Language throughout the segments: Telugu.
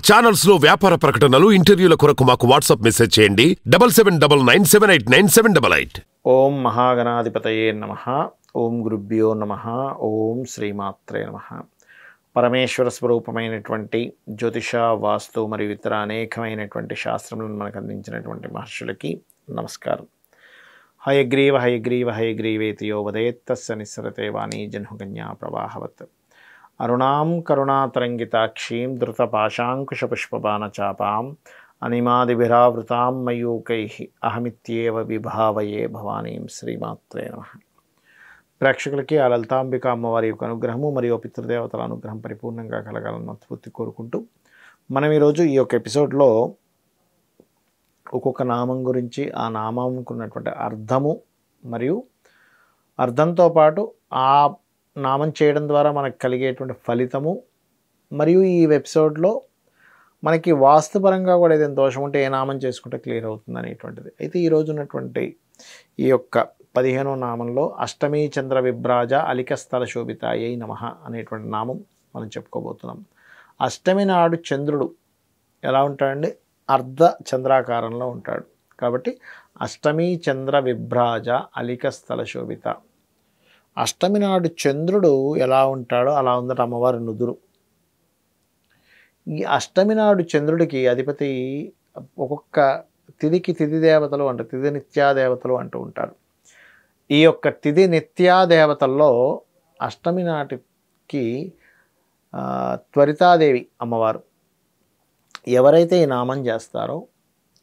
ఛానల్స్ లో వ్యాపార ప్రకటనలు ఇంటర్వ్యూల కొరకు మాకు వాట్సాప్ మెసేజ్ చేయండి 7799789788. ఓం మహాగణాధిపతయే నమః. ఓం గురుభ్యో నమః. ఓం శ్రీమాత్రే నమః. పరమేశ్వర స్వరూపమైనటువంటి జ్యోతిష, వాస్తు మరియు ఇతర అనేకమైనటువంటి శాస్త్రములను మనకు అందించినటువంటి మహర్షులకి నమస్కారం. హయగ్రీవ హయగ్రీవ హయగ్రీవేతి యో వదేత్తస్య నిస్సరతే వాణీ జన్హుకన్యా ప్రవాహవత్. అరుణాం కరుణాతరంగితాక్షీం ధృతపాశాంకుశపుష్పబాణచాపాం అనిమాదిభిరావృతాం మయూకైః అహమిత్యేవ విభావయే భవానీం. శ్రీమాత్రే నమః. ప్రేక్షకులకి ఆ లలితాంబిక అమ్మవారి యొక్క అనుగ్రహము మరియు పితృదేవతల అనుగ్రహం పరిపూర్ణంగా కలగాలని మనస్ఫూర్తి కోరుకుంటూ మనం ఈరోజు ఈ యొక్క ఎపిసోడ్లో ఒక్కొక్క నామం గురించి, ఆ నామంకు ఉన్నటువంటి అర్థము మరియు అర్థంతో పాటు ఆ నామం చేయడం ద్వారా మనకు కలిగేటువంటి ఫలితము, మరియు ఈ ఎపిసోడ్లో మనకి వాస్తుపరంగా కూడా ఏదైనా దోషం ఉంటే ఏ నామం చేసుకుంటే క్లియర్ అవుతుంది అనేటువంటిది. అయితే ఈరోజు ఉన్నటువంటి ఈ యొక్క 15వ నామంలో అష్టమీ చంద్ర విభ్రాజ అలిక స్థల శోభితాయై నమః అనేటువంటి నామం మనం చెప్పుకోబోతున్నాం. అష్టమి నాడు చంద్రుడు ఎలా ఉంటాడండి? అర్ధ చంద్రాకారంలో ఉంటాడు. కాబట్టి అష్టమీ చంద్ర విభ్రాజ అలిక స్థల శోభిత. అష్టమి నాడు చంద్రుడు ఎలా ఉంటాడో అలా ఉందట అమ్మవారి నుదురు. ఈ అష్టమి నాడు చంద్రుడికి అధిపతి ఒక్కొక్క తిథికి తిథి దేవతలు అంటే తిథి నిత్యాదేవతలు అంటూ ఉంటారు. ఈ యొక్క తిథి నిత్యాదేవతల్లో అష్టమి నాటికి త్వరితాదేవి అమ్మవారు ఎవరైతే ఈ నామం చేస్తారో,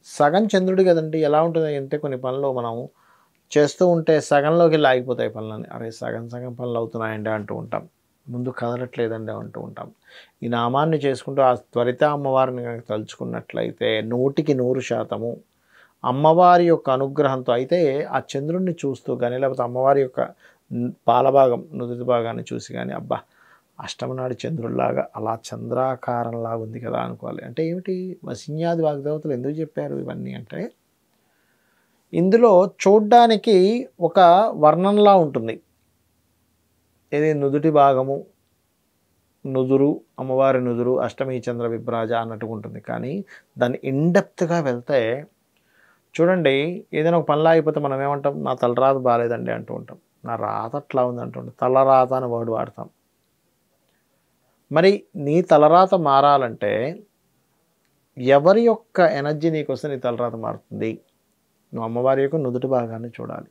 సగం చంద్రుడి కదండి, ఎలా ఉంటుంది అంటే కొన్ని పనులు మనం చేస్తూ ఉంటే సగంలోకి లాగిపోతాయి పనులని. అరే సగం సగం పనులు అవుతున్నాయండి అంటూ ఉంటాం, ముందు కదలట్లేదండి అంటూ ఉంటాం. ఈ నామాన్ని చేసుకుంటూ ఆ త్వరిత అమ్మవారిని కనుక తలుచుకున్నట్లయితే 100% అమ్మవారి యొక్క అనుగ్రహంతో అయితే ఆ చంద్రుడిని చూస్తూ కానీ, లేకపోతే అమ్మవారి యొక్క పాలభాగం నుదుటి భాగాన్ని చూసి కానీ, అబ్బా అష్టమి నాడు చంద్రుడిలాగా అలా చంద్రాకారంలాగా ఉంది కదా అనుకోవాలి. అంటే ఏమిటి, వసిన్యాది వాగ్దేవతలు ఎందుకు చెప్పారు ఇవన్నీ అంటే, ఇందులో చూడ్డానికి ఒక వర్ణంలా ఉంటుంది. ఇది నుదుటి భాగము, నుదురు, అమ్మవారి నుదురు, అష్టమి చంద్ర విభ్రాజ అన్నట్టుగా ఉంటుంది. కానీ దాన్ని ఇన్డెప్త్గా వెళ్తే చూడండి, ఏదైనా ఒక పనిలా అయిపోతే మనం ఏమంటాం, నా తలరాత బాగాలేదండి అంటూ ఉంటాం, నా రాత అట్లా ఉంది అంటుంటాం, తలరాత అని వర్డ్ వాడతాం. మరి నీ తలరాత మారాలంటే ఎవరి యొక్క ఎనర్జీ నీకు వస్తే నీ తలరాత మారుతుంది? నువ్వు అమ్మవారి యొక్క నుదుటి భాగాన్ని చూడాలి.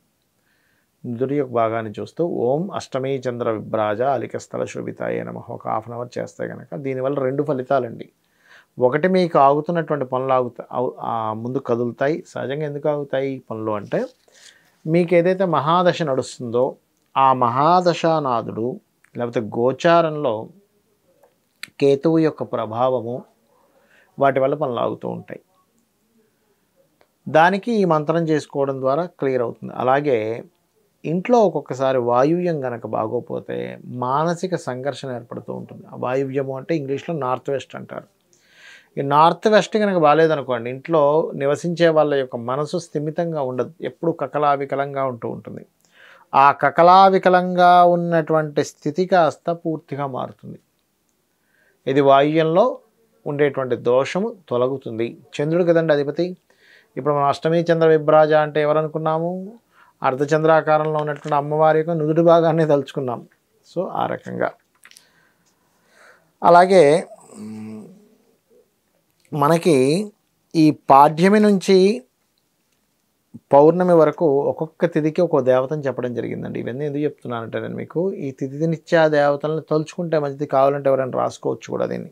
నుదుటి యొక్క భాగాన్ని చూస్తూ ఓం అష్టమీ చంద్ర విభ్రాజ అలిక స్థల శోభితాయే నమః ఒక ½ అవర్ చేస్తే కనుక దీనివల్ల 2 ఫలితాలండి. ఒకటి, మీకు ఆగుతున్నటువంటి పనులు ముందు కదులుతాయి. సహజంగా ఎందుకు ఆగుతాయి పనులు అంటే, మీకు ఏదైతే మహాదశ నడుస్తుందో ఆ మహాదశానాథుడు లేకపోతే గోచారంలో కేతువు యొక్క ప్రభావము, వాటి వల్ల పనులు ఆగుతూ ఉంటాయి. దానికి ఈ మంత్రం చేసుకోవడం ద్వారా క్లియర్ అవుతుంది. అలాగే ఇంట్లో ఒక్కొక్కసారి వాయువ్యం కనుక బాగోపోతే మానసిక సంఘర్షణ ఏర్పడుతూ ఉంటుంది. ఆ వాయువ్యము అంటే ఇంగ్లీష్లో నార్త్ వెస్ట్ అంటారు. ఈ నార్త్ వెస్ట్ కనుక బాగాలేదనుకోండి, ఇంట్లో నివసించే వాళ్ళ యొక్క మనసు స్థిమితంగా ఉండదు, ఎప్పుడు కకలావికలంగా ఉంటూ ఉంటుంది. ఆ కకలావికలంగా ఉన్నటువంటి స్థితి కాస్త పూర్తిగా మారుతుంది. ఇది వాయువ్యంలో ఉండేటువంటి దోషము తొలగుతుంది. చంద్రుడు కదండి అధిపతి. ఇప్పుడు మనం అష్టమీ చంద్ర విభ్రాజ అంటే ఎవరనుకున్నాము? అర్ధచంద్రాకారంలో ఉన్నటువంటి అమ్మవారి యొక్క నుదుటి భాగాన్ని తలుచుకున్నాం. సో ఆ రకంగా. అలాగే మనకి ఈ పాడ్యమి నుంచి పౌర్ణమి వరకు ఒక్కొక్క తిథికి ఒక్కో దేవతని చెప్పడం జరిగిందండి. ఇవన్నీ ఎందుకు చెప్తున్నానంటే, నేను మీకు ఈ తిథి నిత్యా దేవతలను తలుచుకుంటే మంచిది, కావాలంటే ఎవరైనా రాసుకోవచ్చు కూడా దీన్ని.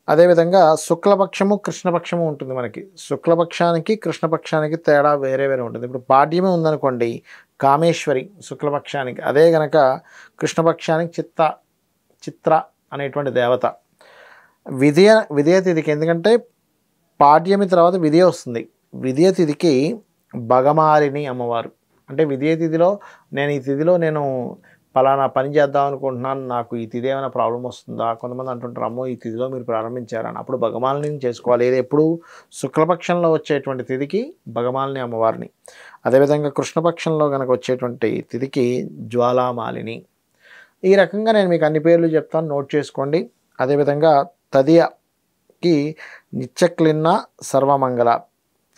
అదేవిధంగా శుక్లపక్షము కృష్ణపక్షము ఉంటుంది మనకి. శుక్లపక్షానికి కృష్ణపక్షానికి తేడా వేరే వేరే ఉంటుంది. ఇప్పుడు పాడ్యమి ఉందనుకోండి, కామేశ్వరి శుక్లపక్షానికి, అదే కనుక కృష్ణపక్షానికి చిత్ర అనేటువంటి దేవత. విదయ తిథికి, ఎందుకంటే పాడ్యమి తర్వాత విదయ వస్తుంది, విదయ తిథికి భగమాలిని అమ్మవారు. అంటే విదయ తిథిలో నేను ఈ తిథిలో నేను పలానా పని చేద్దాం అనుకుంటున్నాను, నాకు ఈ తిథి ఏమైనా ప్రాబ్లం వస్తుందా? కొంతమంది అంటుంటారు, అమ్మో ఈ తిథిలో మీరు ప్రారంభించారని. అప్పుడు భగమాలిని చేసుకోవాలి. ఇది ఎప్పుడు శుక్లపక్షంలో వచ్చేటువంటి తిథికి భగమాలిని అమ్మవారిని. అదేవిధంగా కృష్ణపక్షంలో కనుక వచ్చేటువంటి తిథికి జ్వాలామాలిని. ఈ రకంగా నేను మీకు అన్ని పేర్లు చెప్తాను, నోట్ చేసుకోండి. అదేవిధంగా తదియ ద్వాదశికి నిత్యక్లిన్న సర్వమంగళ.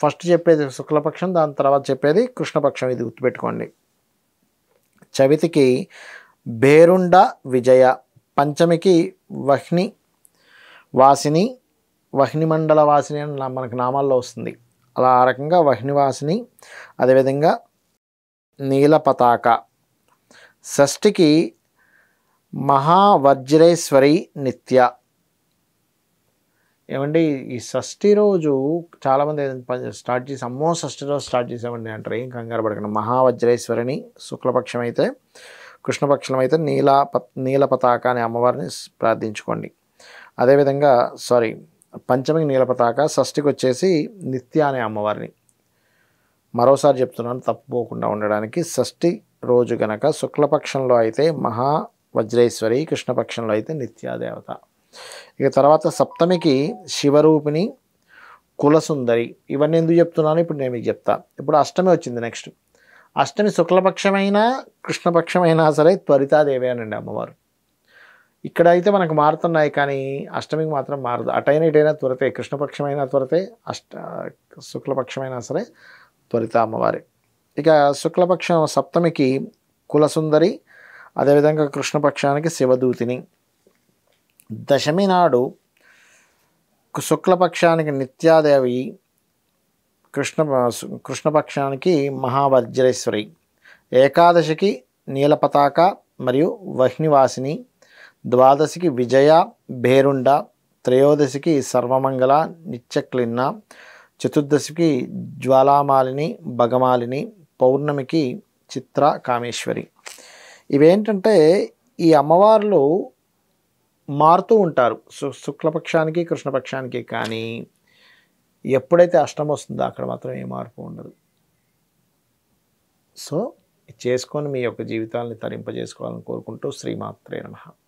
ఫస్ట్ చెప్పేది శుక్లపక్షం, దాని తర్వాత చెప్పేది కృష్ణపక్షం, ఇది గుర్తుపెట్టుకోండి. చవితికి భేరుండ విజయ, పంచమికి వహ్ని వాసిని, వహ్ని మండల వాసిని అని మనకు నామాల్లో వస్తుంది. అలా ఆ రకంగా వహ్నివాసిని, అదేవిధంగా నీలపతాక. షష్ఠికి మహావజ్రేశ్వరి నిత్య. ఏమండి ఈ షష్ఠి రోజు చాలామంది స్టార్ట్ చేసి అమ్మో షష్ఠి రోజు స్టార్ట్ చేసామండి అంటారు. ఏం కంగారు పడకండి. మహావజ్రేశ్వరిని శుక్లపక్షం అయితే, కృష్ణపక్షం అయితే నీలపతాక అనే అమ్మవారిని ప్రార్థించుకోండి. అదేవిధంగా పంచమికి నీలపతాక, షష్ఠికి వచ్చేసి నిత్య అనే అమ్మవారిని. మరోసారి చెప్తున్నాను తప్పుపోకుండా ఉండడానికి. షష్ఠి రోజు గనక శుక్లపక్షంలో అయితే మహావజ్రేశ్వరి, కృష్ణపక్షంలో అయితే నిత్యాదేవత. ఇక తర్వాత సప్తమికి శివరూపిణి, కులసుందరి. ఇవన్నీ ఎందుకు చెప్తున్నాను ఇప్పుడు నేను మీకు చెప్తా. ఇప్పుడు అష్టమి వచ్చింది. నెక్స్ట్ అష్టమి శుక్లపక్షమైనా కృష్ణపక్షమైనా సరే త్వరితాదేవి అనండి అమ్మవారు. ఇక్కడ అయితే మనకు మారుతున్నాయి, కానీ అష్టమికి మాత్రం మారదు. అటైనా ఇటైనా త్వరతే, కృష్ణపక్షమైనా త్వరతే, శుక్లపక్షమైనా సరే త్వరిత అమ్మవారి. ఇక శుక్లపక్షం సప్తమికి కులసుందరి, అదేవిధంగా కృష్ణపక్షానికి శివదూతిని. దశమి నాడు శుక్లపక్షానికి నిత్యాదేవి, కృష్ణపక్షానికి మహావజ్రేశ్వరి. ఏకాదశికి నీలపతాక మరియు వహ్నివాసిని, ద్వాదశికి విజయ భేరుండ, త్రయోదశికి సర్వమంగళ నిత్యక్లిన్న, చతుర్దశికి జ్వాలామాలిని భగమాలిని, పౌర్ణమికి చిత్ర కామేశ్వరి. ఇవేంటంటే ఈ అమ్మవార్లు మారుతూ ఉంటారు శుక్లపక్షానికి కృష్ణపక్షానికి, కానీ ఎప్పుడైతే అష్టమి వస్తుందో అక్కడ మాత్రం ఏ మార్పు ఉండదు. సో చేసుకొని మీ యొక్క జీవితాన్ని తరింపజేసుకోవాలని కోరుకుంటూ శ్రీమాత్రే నమః.